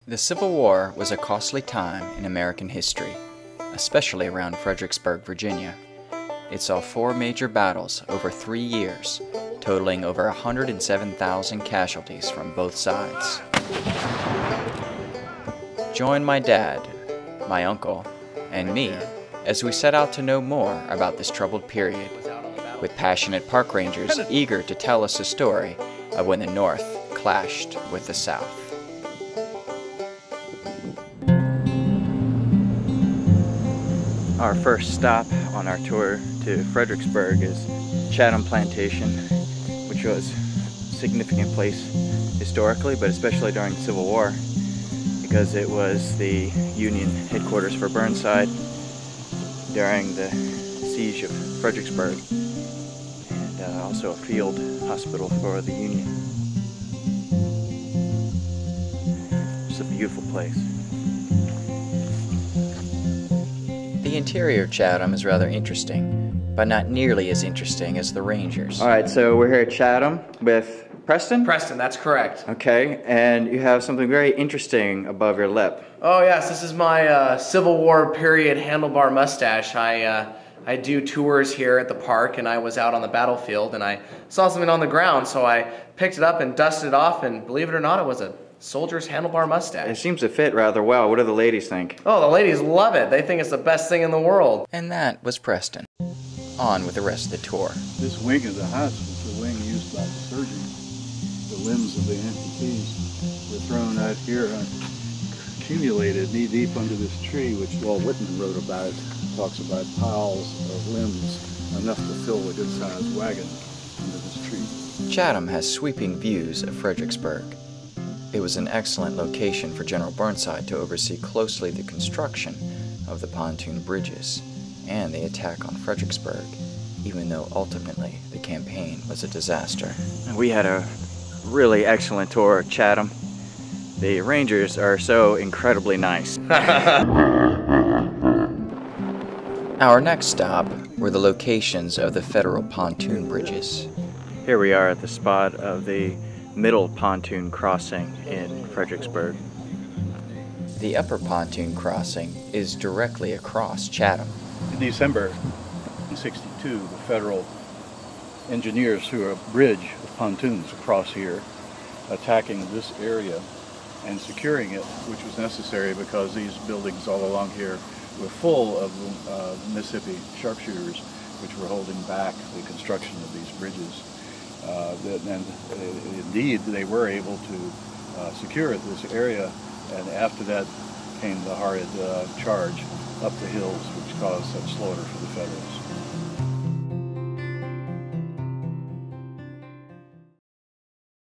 The Civil War was a costly time in American history, especially around Fredericksburg, Virginia. It saw 4 major battles over 3 years, totaling over 107,000 casualties from both sides. Join my dad, my uncle, and me as we set out to know more about this troubled period, with passionate park rangers eager to tell us a story of when the North clashed with the South. Our first stop on our tour to Fredericksburg is Chatham Plantation, which was a significant place historically, but especially during the Civil War, because it was the Union headquarters for Burnside during the siege of Fredericksburg, and also a field hospital for the Union. It's a beautiful place. The interior of Chatham is rather interesting, but not nearly as interesting as the Rangers. Alright, so we're here at Chatham with Preston? Preston, that's correct. Okay, and you have something very interesting above your lip. Oh yes, this is my Civil War period handlebar mustache. I do tours here at the park, and I was out on the battlefield and I saw something on the ground, so I picked it up and dusted it off, and believe it or not, it was a soldier's handlebar mustache. It seems to fit rather well. What do the ladies think? Oh, the ladies love it. They think it's the best thing in the world. And that was Preston. On with the rest of the tour. This wing of the house was the wing used by the surgeons. The limbs of the amputees were thrown out here and accumulated knee-deep under this tree, which Walt Whitman wrote about. Talks about piles of limbs enough to fill a good-sized wagon under this tree. Chatham has sweeping views of Fredericksburg. It was an excellent location for General Burnside to oversee closely the construction of the pontoon bridges and the attack on Fredericksburg, even though ultimately the campaign was a disaster. We had a really excellent tour of Chatham. The Rangers are so incredibly nice. Our next stop were the locations of the federal pontoon bridges. Here we are at the spot of the middle pontoon crossing in Fredericksburg. The upper pontoon crossing is directly across Chatham. In December 1962, the federal engineers threw a bridge of pontoons across here, attacking this area and securing it, which was necessary because these buildings all along here were full of Mississippi sharpshooters, which were holding back the construction of these bridges. And indeed, they were able to secure this area, and after that came the horrid charge up the hills, which caused such slaughter for the Federals.